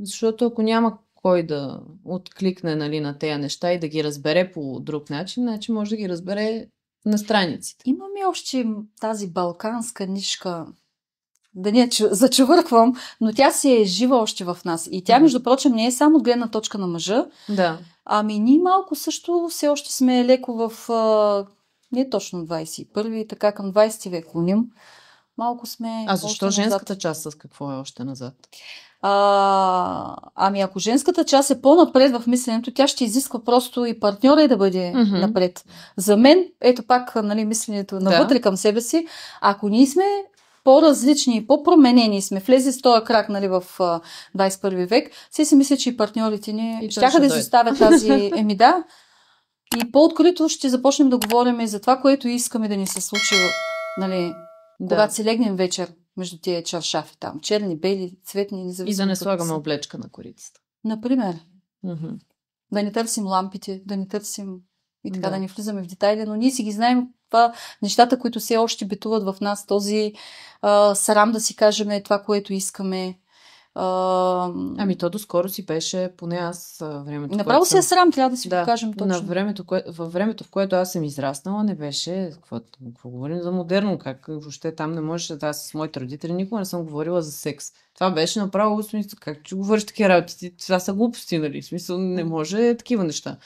защото ако няма кой да откликне на тези неща и да ги разбере по друг начин, значи може да ги разбере на страниците. Имаме още тази балканска нишка, да не зачувърквам, но тя си е жива още в нас. И тя, между прочим, не е само от гледна точка на мъжа. Да. Ние малко също все още сме леко в не точно 21-ви, така към 20 век клоним. Малко сме. А защо женската част с какво е още назад? Ако женската част е по-напред в мисленето, тя ще изисква просто и партньора да бъде напред. За мен, ето пак мисленето навътре към себе си, ако ние сме по-различни и по-променени, сме влезли с този крак в 21 век, си мисля, че и партньорите ни щяха да изоставят тази да. И по-открито ще започнем да говорим за това, което искаме да ни се случи, когато си легнем вечер между тия чаршафи там. Черни, бели, цветни, независимо. И да не слагаме облечка на корицата. Например. Да не търсим лампите, да не търсим и така да не влизаме в детайли, но ние си ги знаем нещата, които все още битуват в нас, този срам да си кажем това, което искаме. То доскоро си беше, поне аз времето, направо си е срам, трябва да си покажем точно. Във времето, в което аз съм израснала, не беше, какво говорим за модерно, как въобще там не можеше да аз с моите родители никога не съм говорила за секс. Това беше направо смисъл, как че говориш такива работи, това са глупости, смисъл, не може такива неща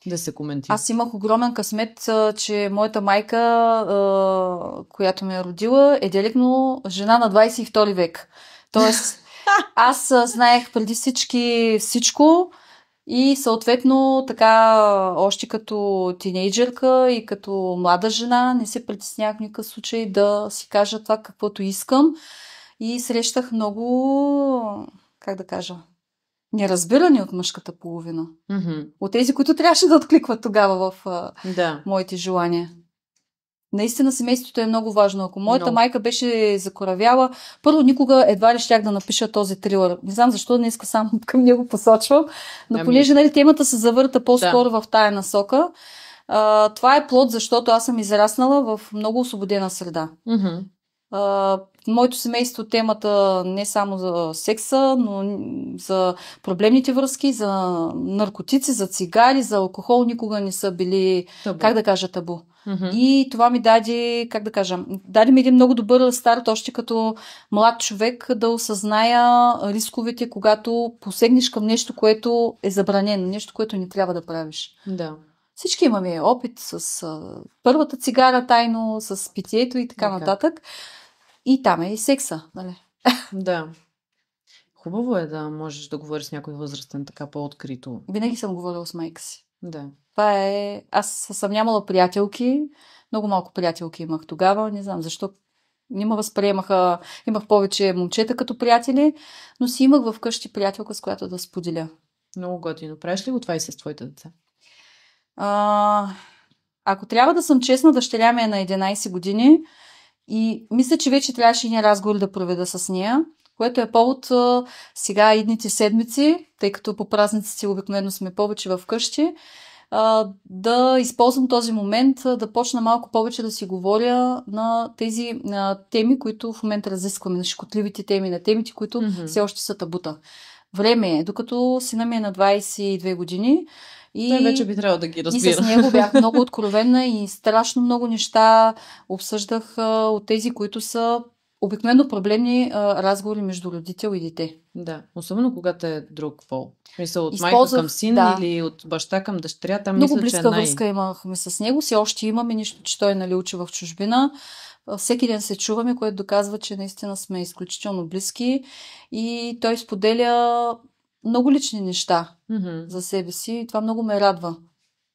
да се коментира. Аз имах огромен късмет, че моята майка, която ме е родила, е директно жена на 22 век. Тоест, аз знаех преди всичко и съответно така още като тинейджърка и като млада жена не се притеснявах в никакъв случай да си кажа това каквото искам и срещах много, как да кажа, неразбирани от мъжката половина. От тези, които трябваше да откликват тогава в моите желания. Наистина семейството е много важно. Ако моята майка беше закоравяла, първо никога едва ли щях да напиша този трилър. Не знам защо днеска само към него посочвам, но понеже темата се завърта по-скоро в тая насока, това е плод, защото аз съм израснала в много освободена среда. В моето семейство темата не само за секса, но за проблемните връзки, за наркотици, за цигари, за алкохол никога не са били, табу. И това ми даде, даде ми един много добър старт, още като млад човек, да осъзная рисковете, когато посегнеш към нещо, което е забранено, нещо, което не трябва да правиш. Да. Всички имаме опит с първата цигара тайно, с питието и така нататък. И там е и секса, нали? Да. Хубаво е да можеш да говориш с някой възрастен така по-открито. Винаги съм говорила с майка си. Да. Това е... Аз съм нямала приятелки. Много малко приятелки имах тогава. Не знам защо. Не ме възприемаха. Имах повече момчета като приятели, но си имах вкъщи приятелка, с която да споделя. Много готино. Правиш ли го това и с твоите деца? Ако трябва да съм честна, дъщеря ми е на 11 години И мисля, че вече трябваше един разговор да проведа с нея, което е повод сега идните седмици, тъй като по празниците обикновено сме повече в къщи, да използвам този момент, да почна малко повече да си говоря на тези теми, които в момента разискваме, на щекотливите теми, на темите, които все още са табута. Време е, докато сина ми е на 22 години и той вече би трябвало да ги разбира. И с него бях много откровенна и страшно много неща обсъждах от тези, които са обикновено проблемни разговори между родител и дете. Да, особено когато е друг пол. Мисля, от майка към син или от баща към дъщеря, там много мисля, че близка връзка имахме с него. Все още имаме, нищо, че той учи в чужбина. Всеки ден се чуваме, което доказва, че наистина сме изключително близки и той споделя много лични неща за себе си и това много ме радва.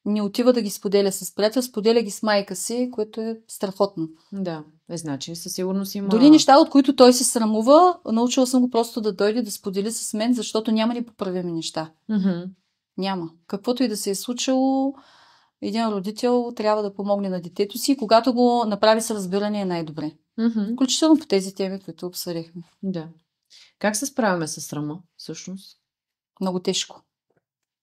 Не отива да ги споделя с приятел, споделя ги с майка си, което е страхотно. Да, значи със сигурност има... Дори неща, от които той се срамува, научила съм го просто да дойде да сподели с мен, защото няма непоправими неща. Няма. Каквото и да се е случило, един родител трябва да помогне на детето си, когато го направи с разбиране е най-добре. Включително по тези теми, които обсъдихме. Да. Как се справяме с срама, всъщност? Много тежко.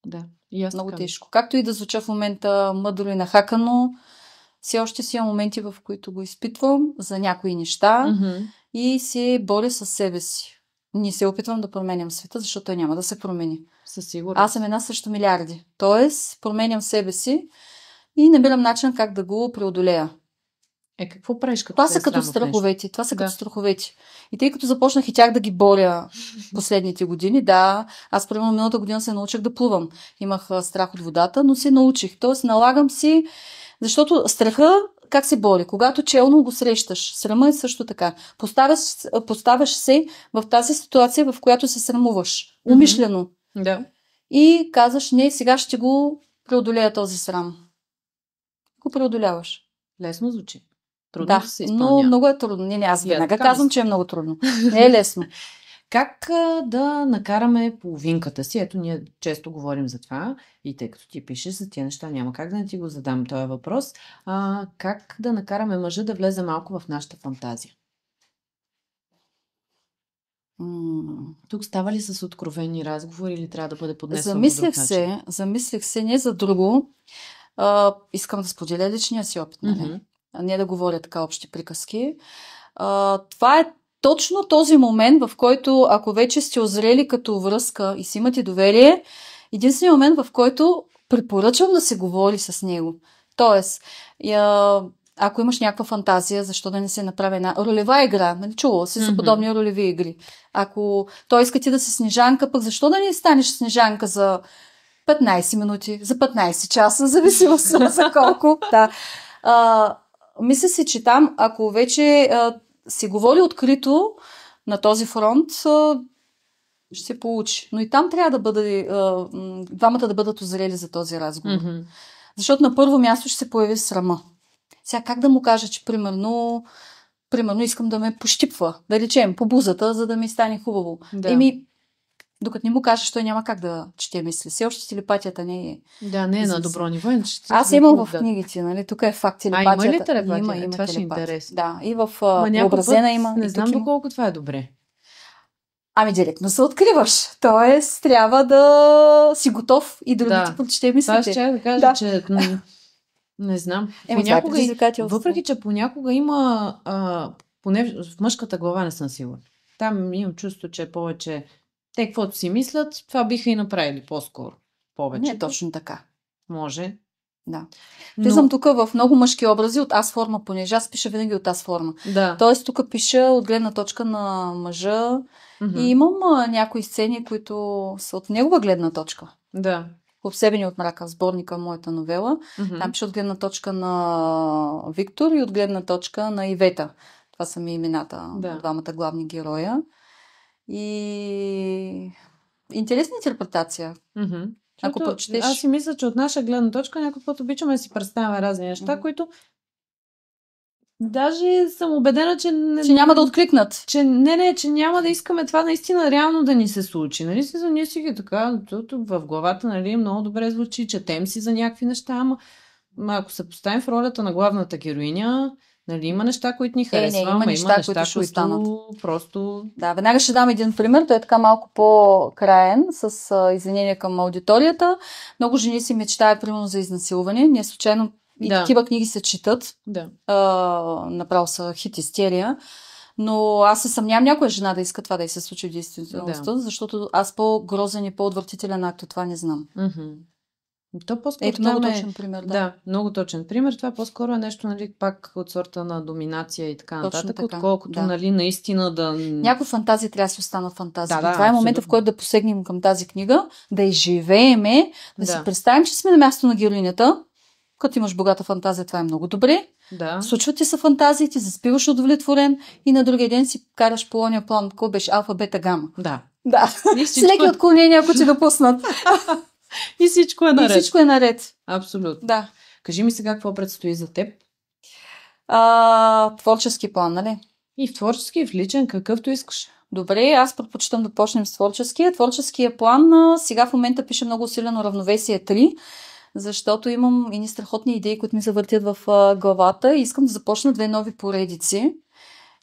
Да. И аз много тежко. Както и да звуча в момента мъдро и нахакано, все още си има моменти, в които го изпитвам за някои неща и се боря със себе си. Не се опитвам да променям света, защото той няма да се промени. Със сигурност. Аз съм една срещу милиарди. Тоест, променям себе си и намирам начин как да го преодолея. Какво правиш като Това са като страховете. Това са като страховете. И тъй като започнах и тях да ги боря последните години, аз примерно миналата година се научих да плувам. Имах страх от водата, но се научих. Тоест налагам си, защото страха как се бори? Когато челно го срещаш. Срама е също така. Поставяш се в тази ситуация, в която се срамуваш. Умишлено. Да. И казваш, не, сега ще го преодолея този срам. Го преодоляваш. Лесно звучи. Трудно да се изпълнява. Но много е трудно. Аз веднага казвам, че е много трудно. Не е лесно. Как да накараме половинката си? Ето, ние често говорим за това и тъй като ти пишеш за тия неща, няма как да не ти го задам този въпрос. Как да накараме мъжа да влезе малко в нашата фантазия? Тук става ли с откровени разговори или трябва да бъде поднесено по друг начин? Замислих се не за друго. Искам да споделя личния си опит. А не да говоря така общи приказки. Това е точно този момент, в който, ако вече сте озрели като връзка и си имате доверие, единственият момент, в който препоръчвам да се говори с него. Тоест, ако имаш някаква фантазия, защо да не се направи една ролева игра, нали, чувала си за подобни ролеви игри. Ако той иска ти да си Снежанка, пък защо да не станеш Снежанка за 15 минути, за 15 часа, зависимо за колко. Мисля си, че там, ако вече се говори открито на този фронт, ще се получи. Но и там трябва да бъде двамата да бъдат озрели за този разговор. Защото на първо място ще се появи срама. Сега как да му кажа, че примерно искам да ме пощипва, да речем, по бузата, за да ми стане хубаво. Докато не му кажеш, той няма как да чете мисли. Все още телепатията не е... Да, не е на добро ниво. Аз имам в книгите, нали? Тук е факт телепатията. Има ли телепатия? Има това ще е интересно. Да, и в Преобразена има. Не знам доколко това е добре. Директно се откриваш. Тоест, трябва да си готов и другите прочете мислите. Това ще да кажа, че... Не знам. Въпреки, че понякога има... поне в мъжката глава не съм сигурна. Там имам чувство, че повече... Те, каквото си мислят, това биха и направили по-скоро. Повече. Не е точно така. Може. Да. Влизам тук в много мъжки образи от аз форма, понеже аз пиша винаги от аз форма. Тоест тук пиша от гледна точка на мъжа и имам някои сцени, които са от негова гледна точка. Да. Обсебени от мрака в сборника моята новела. Там пише от гледна точка на Виктор и от гледна точка на Ивета. Това са ми имената на двамата главни героя. И интересна интерпретация. Ако прочетеш... Аз си мисля, че от наша гледна точка някой път обичаме да си представяме разни неща, които даже съм убедена, че няма да откликнат. Че няма да искаме това наистина реално да ни се случи. Нали си за ние си ги така, в главата, нали, много добре звучи, четем си за някакви неща, ама ако се поставим в ролята на главната героиня, Нали, има неща, които ни не, харесваме, има има неща, неща, които ще останат. които просто... Да, веднага ще дам един пример. Той е така малко по-краен, с извинение към аудиторията. Много жени си мечтаят, примерно, за изнасилване. Не случайно и Да. такива книги се четат. Да. Направо са хит истерия. Но аз се съмнявам някоя жена да иска това да й се случи в действителността, защото аз по-грозен и по-отвратителен акт от това не знам. То по-скоро Ето много точен пример, да. Да, много точен пример. Това по-скоро е нещо, нали, пак от сорта на доминация и така нататък, отколкото, нали, наистина да... Някои фантазии трябва да си останат фантазии. Да, това е момента, в който да посегнем към тази книга, да изживееме, да си представим, че сме на място на героинята. Като имаш богата фантазия, това е много добре. Да. Случват ти са фантазиите, заспиваш удовлетворен и на другия ден си караш по ония план. Какво беше? Алфа, бета, гама. Да. С леки отклонения, ако ти допуснат. И всичко е наред. И всичко е наред. Абсолютно. Да. Кажи ми сега какво предстои за теб. Творчески план, нали? И в творчески, и в личен, какъвто искаш. Добре, аз предпочитам да почнем с творческия. Творческия план сега в момента пише много усилено Равновесие 3, защото имам едни страхотни идеи, които ми завъртят в главата и искам да започна 2 нови поредици.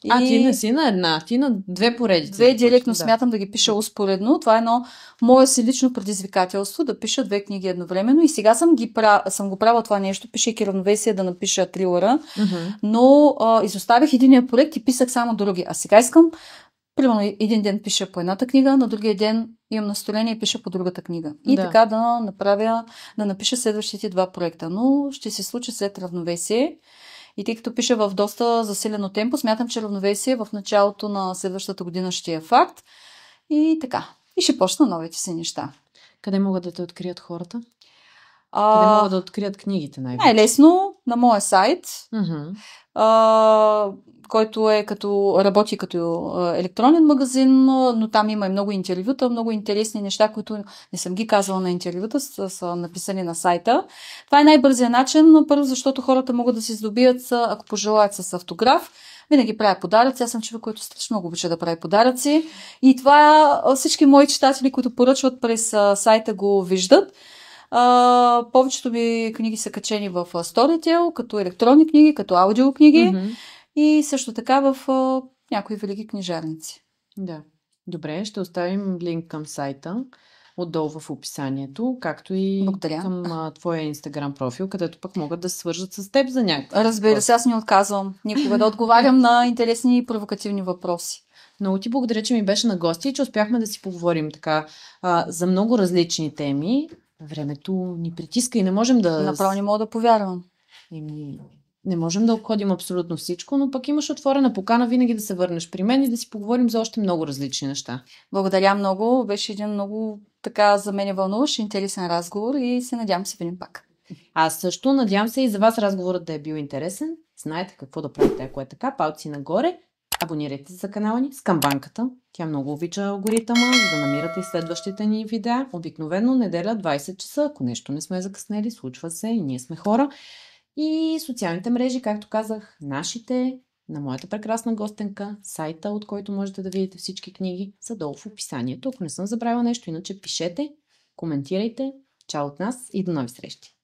Ти не си на една, ти на 2 поредици. 2 директно смятам да ги пиша успоредно. Това е едно мое си лично предизвикателство, да пиша 2 книги едновременно. И сега съм го правила това нещо, пишейки Равновесие, да напиша трилъра, но изоставих единия проект и писах само други. А сега искам, примерно, един ден пиша по едната книга, на другия ден имам настроение и пиша по другата книга. И така да напиша следващите 2 проекта. Но ще се случи след Равновесие. И тъй като пиша в доста засилено темпо, смятам, че Равновесие в началото на следващата година ще е факт. И така. И ще почна новите си неща. Къде могат да те открият хората? Къде могат да открият книгите най-вече? Най-лесно на моя сайт, който работи като електронен магазин, но там има и много интервюта, много интересни неща, които не съм ги казала на интервюта, са написани на сайта. Това е най-бързият начин, първо, защото хората могат да се здобият, ако пожелаят, с автограф. Винаги правя подаръци. Аз съм човек, който страшно много обича да прави подаръци. И това всички мои читатели, които поръчват през сайта, го виждат. Повечето ми книги са качени в Storytel, като електронни книги, като аудиокниги и също така в някои велики книжарници. Да. Добре, ще оставим линк към сайта отдолу в описанието, както и към твоя Инстаграм профил, където пък могат да се свържат с теб за някакво. Разбира се, аз не отказвам никога да отговарям на интересни и провокативни въпроси. Много ти благодаря, че ми беше на гости и че успяхме да си поговорим така за много различни теми. Времето ни притиска и не можем да... Направо не мога да повярвам. Не можем да обходим абсолютно всичко, но пък имаш отворена покана винаги да се върнеш при мен и да си поговорим за още много различни неща. Благодаря много. Беше един много така за мен вълнуващ, интересен разговор и се надявам се видим пак. Аз също надявам се и за вас разговорът да е бил интересен. Знаете какво да правите, ако е така. Палци нагоре. Абонирайте се за канала ни с камбанката. Тя много обича алгоритъма, за да намирате и следващите ни видеа. Обикновено неделя 20 часа. Ако нещо не сме закъснели, случва се и ние сме хора. И социалните мрежи, както казах, нашите, на моята прекрасна гостенка, сайта, от който можете да видите всички книги, са долу в описанието. Ако не съм забравила нещо, иначе пишете, коментирайте. Чао от нас и до нови срещи!